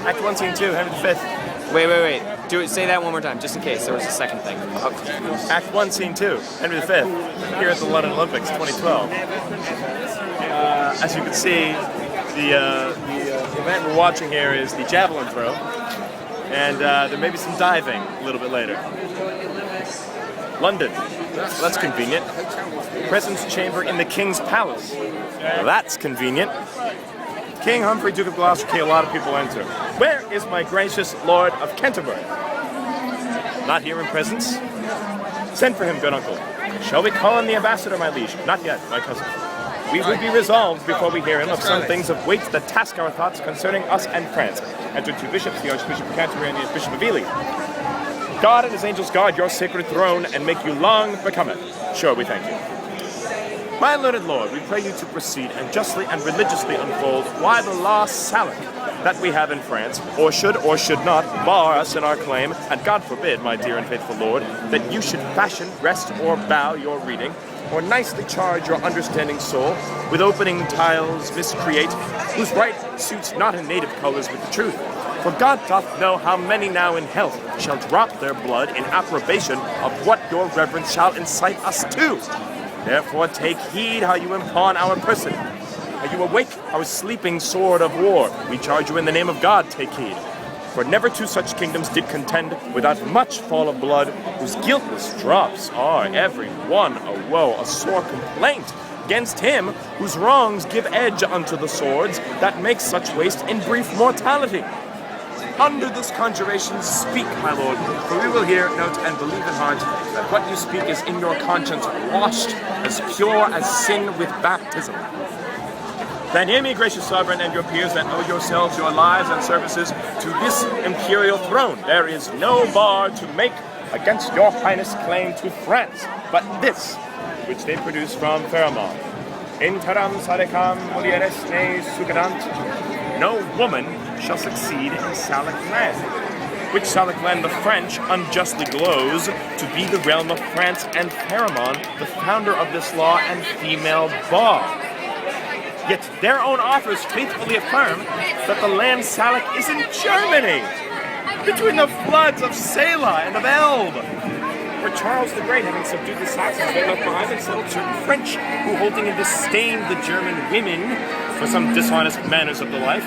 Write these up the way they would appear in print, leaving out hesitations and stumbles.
Act 1, Scene 2, Henry V. Wait. Say that one more time, just in case there was a second thing. Act 1, Scene 2, Henry V, here at the London Olympics 2012. As you can see, the event we're watching here is the javelin throw, and there may be some diving a little bit later. London, well, that's convenient. Presence chamber in the King's Palace. Well, that's convenient. King Humphrey, Duke of Gloucester, a lot of people enter. Where is my gracious Lord of Canterbury? Not here in presence. Send for him, good uncle. Shall we call in the ambassador, my liege? Not yet, my cousin. We would be resolved before we hear him of some things of weight that task our thoughts concerning us and France. Enter two bishops, the Archbishop of Canterbury and the Bishop of Ely. God and his angels guard your sacred throne and make you long become it. Sure, we thank you. My learned Lord, we pray you to proceed and justly and religiously unfold why the law Salic that we have in France, or should not, bar us in our claim, and God forbid, my dear and faithful Lord, that you should fashion, rest, or bow your reading, or nicely charge your understanding soul with opening tiles miscreate, whose right suits not in native colors with the truth. For God doth know how many now in health shall drop their blood in approbation of what your reverence shall incite us to. Therefore take heed how you impawn our person. How you awake our sleeping sword of war. We charge you in the name of God, take heed. For never two such kingdoms did contend without much fall of blood, whose guiltless drops are every one a woe, a sore complaint against him whose wrongs give edge unto the swords that make such waste in brief mortality. Under this conjuration speak, my lord, for we will hear, note, and believe in heart that what you speak is in your conscience washed as pure as sin with baptism. Then hear me, gracious sovereign, and your peers that owe yourselves your lives and services to this imperial throne. There is no bar to make against your highness claim to France, but this, which they produce from Pharamond. Interam sadecam mulieres ne succedant. No woman shall succeed in Salic land, which Salic land the French unjustly glows to be the realm of France, and Pharamond, the founder of this law and female bar. Yet their own authors faithfully affirm that the land Salic is in Germany, between the floods of Selah and of Elbe. For Charles the Great, having subdued the Saxons, they left behind and settled certain French, who, holding in disdain the German women for some dishonest manners of the life,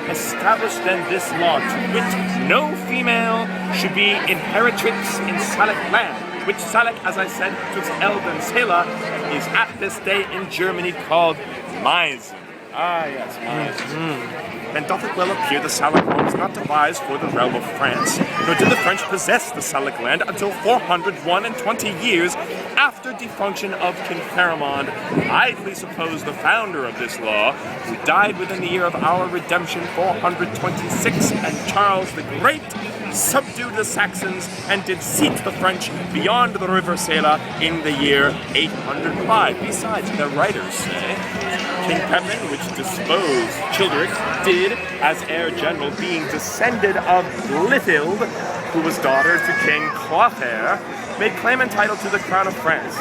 established then this law, to wit, no female should be inheritrix in Salic land, which Salic, as I said, twixt Elbe and Selah, is at this day in Germany called Meissen. Ah, yes, Meissen. Then doth it well appear the Salic law was not devised for the realm of France, nor did the French possess the Salic land until 421 years after defunction of King Pharamond, idly supposed the founder of this law, who died within the year of our redemption 426, and Charles the Great subdued the Saxons and did seat the French beyond the river Selah in the year 805. Besides, their writers say, King Pepin, which disposed Childeric, did, as heir general, being descended of Blithild, who was daughter to King Clothaire, made claim and title to the crown of France.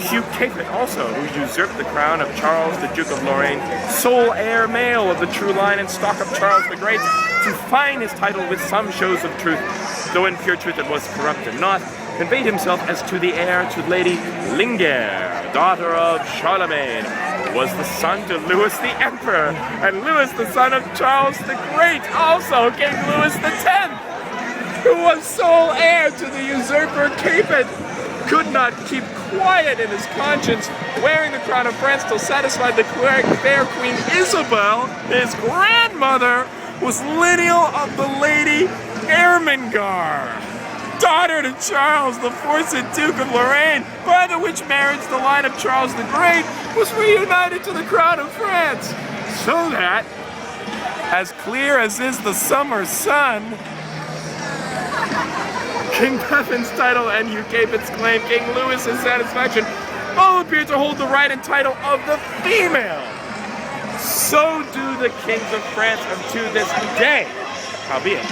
Hugh Capet also, who usurped the crown of Charles the Duke of Lorraine, sole heir male of the true line and stock of Charles the Great, to find his title with some shows of truth, though in pure truth it was corrupt and not, conveyed himself as to the heir to Lady Lingaire, daughter of Charlemagne, who was the son to Louis the Emperor, and Louis the son of Charles the Great, also King Louis X, who was sole heir to the usurper Capet, could not keep quiet in his conscience, wearing the crown of France till satisfied the fair Queen Isabel, his grandmother, was lineal of the Lady Ermengarde, daughter to Charles the Forced Duke of Lorraine, by the which marriage the line of Charles the Great was reunited to the crown of France, so that, as clear as is the summer sun, King Pepin's title and Hugh Capet's claim, King Louis's satisfaction, all appear to hold the right and title of the female. So do the kings of France unto this day. Howbeit,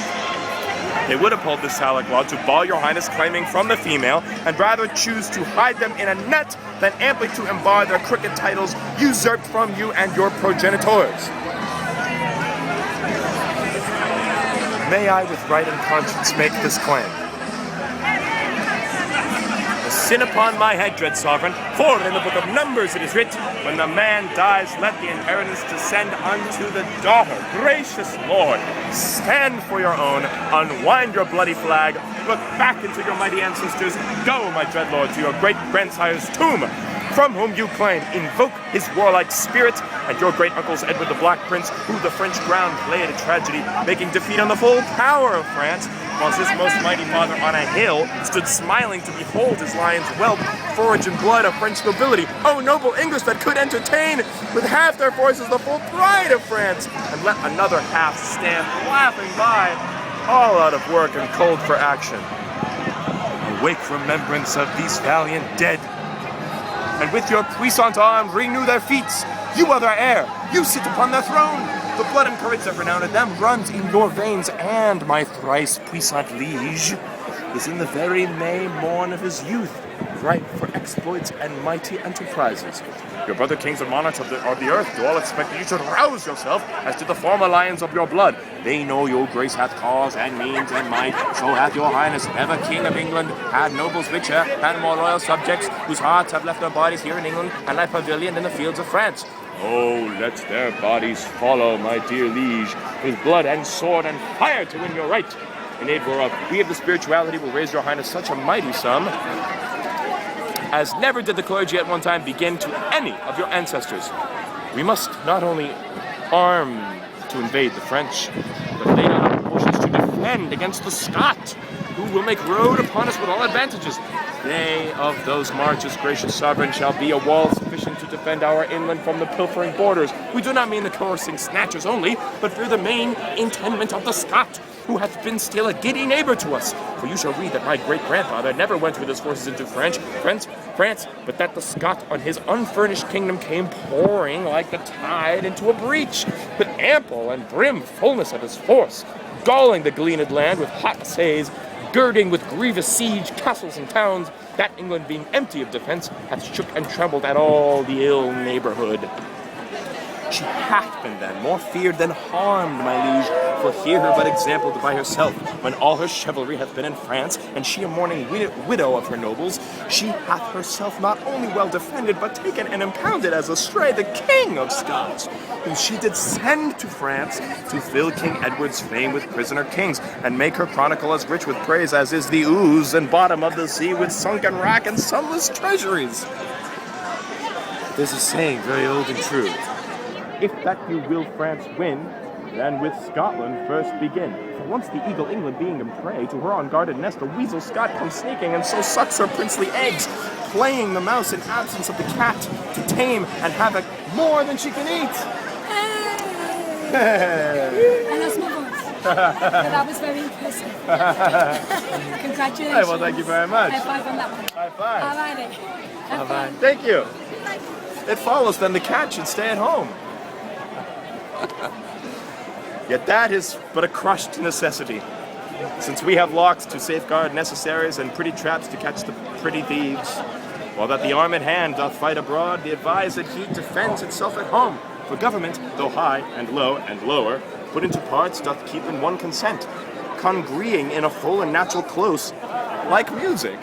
they would uphold the Salic law to bar your highness claiming from the female, and rather choose to hide them in a net than amply to embar their crooked titles usurped from you and your progenitors. may I with right and conscience make this claim. The sin upon my head, dread sovereign, for in the book of Numbers it is writ, when the man dies, let the inheritance descend unto the daughter. Gracious Lord, stand for your own, unwind your bloody flag, look back into your mighty ancestors, go, my dread lord, to your great-grandsire's tomb, from whom you claim, invoke his warlike spirit, and your great uncles Edward the Black Prince, who the French ground played a tragedy, making defeat on the full power of France, whilst his most mighty father on a hill stood smiling to behold his lion's whelp forage in blood of French nobility. O noble English that could entertain with half their forces the full pride of France, and let another half stand laughing by, all out of work and cold for action. Awake remembrance of these valiant dead, and with your puissant arms renew their feats. You are their heir, you sit upon their throne. The blood and courage that renowned them runs in your veins, and my thrice puissant liege is in the very May morn of his youth, ripe for exploits and mighty enterprises. Your brother kings and monarchs of the earth do all expect that you should rouse yourself, as did the former lions of your blood. They know your grace hath cause and means and might, so hath your highness, ever king of England, had nobles richer and more loyal subjects, whose hearts have left their bodies here in England, and lie pavilion in the fields of France. Oh, let their bodies follow, my dear liege, with blood and sword and fire to win your right. In aid whereof, we of the spirituality will raise your highness such a mighty sum as never did the clergy at one time begin to any of your ancestors. We must not only arm to invade the French, but lay down our proportions to defend against the Scot, who will make road upon us with all advantages. They of those marches, gracious sovereign, shall be a wall sufficient to defend our inland from the pilfering borders. We do not mean the coursing snatchers only, but for the main intendment of the Scot, who hath been still a giddy neighbor to us. For you shall read that my great-grandfather never went with his forces into France, but that the Scot on his unfurnished kingdom came pouring like the tide into a breach, with ample and brim fullness of his force, galling the gleaned land with hot assays, girding with grievous siege castles and towns, that England being empty of defence hath shook and trembled at all the ill neighbourhood. She hath been then more feared than harmed, my liege, for hear her but exampled by herself, when all her chivalry hath been in France, and she a mourning widow of her nobles, she hath herself not only well defended, but taken and impounded as a stray the King of Scots, whom she did send to France to fill King Edward's fame with prisoner kings, and make her chronicle as rich with praise as is the ooze and bottom of the sea with sunken rack and sunless treasuries. There's a saying very old and true. If that you will France win, then with Scotland first begin. For once the eagle England being in prey, to her unguarded nest a weasel Scot comes sneaking, and so sucks her princely eggs, playing the mouse in absence of the cat, to tame and havoc more than she can eat. I lost my voice. But that was very impressive. Congratulations. Hey, well, thank you very much. High five on that one. High five. Alrighty. Have fun. Thank you. It follows then the cat should stay at home. Yet that is but a crushed necessity, since we have locks to safeguard necessaries and pretty traps to catch the pretty thieves, while that the arm in hand doth fight abroad, the advised that he defends itself at home. For government, though high and low and lower, put into parts doth keep in one consent, congreeing in a full and natural close, like music.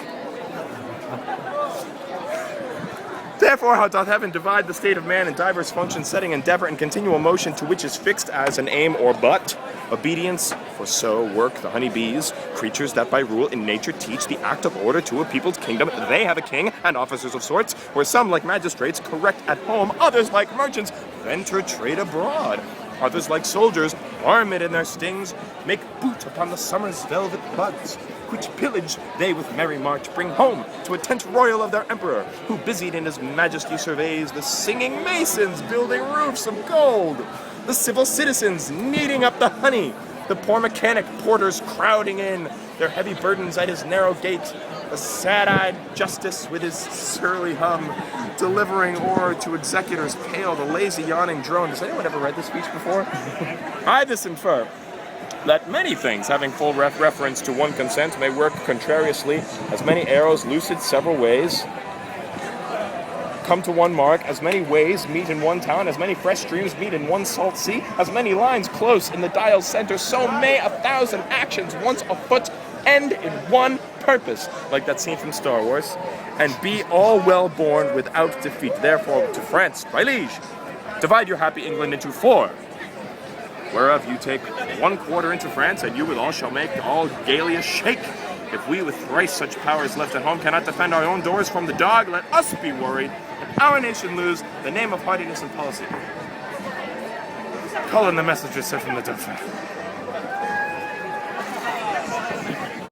Therefore, how doth heaven divide the state of man in diverse functions, setting endeavor and continual motion, to which is fixed as an aim or but, obedience, for so work the honeybees, creatures that by rule in nature teach the act of order to a people's kingdom. They have a king and officers of sorts, where some like magistrates correct at home, others like merchants venture trade abroad. Others like soldiers, armed in their stings, make boot upon the summer's velvet buds, which pillage they with merry march bring home to a tent royal of their emperor, who busied in his majesty surveys the singing masons building roofs of gold, the civil citizens kneading up the honey, the poor mechanic porters crowding in, their heavy burdens at his narrow gate, the sad-eyed justice with his surly hum, delivering o'er to executors pale the lazy yawning drone. Has anyone ever read this speech before? I this infer that many things having full reference to one consent may work contrariously, as many arrows lucid several ways. come to one mark, as many ways meet in one town, as many fresh streams meet in one salt sea, as many lines close in the dial's center, so may 1,000 actions once afoot end in one purpose, like that scene from Star Wars, and be all well born without defeat. Therefore, to France, by liege, divide your happy England into 4, whereof you take 1/4 into France, and you withal shall make all Galia shake. If we with thrice such powers left at home cannot defend our own doors from the dog, let us be worried, and our nation lose the name of haughtiness and policy. Call in the messengers sent from the Dauphin.